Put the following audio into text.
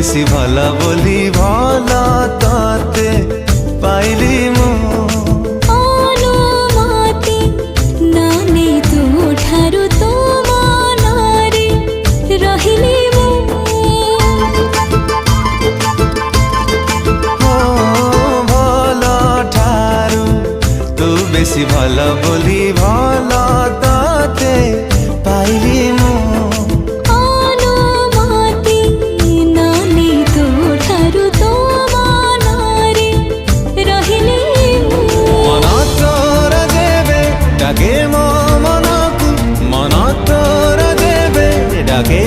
বেশি ভালা বলি ভালা তাতে পাইলি মু অনুমতি নানে ତୁ ଠାରୁ ତୋ ମନରେ ରହିଲି ମୁଁ ভালা ঠারু তু বেশি ভালা বলি ভালা তাতে পাইলি মু অনুমতি নানে ତୁ ଠାରୁ ତୋ ମନରେ ରହିଲି ମୁଁ মন তোর দেবে ডাকে মো মনকু মন তোর দেবে ডাকে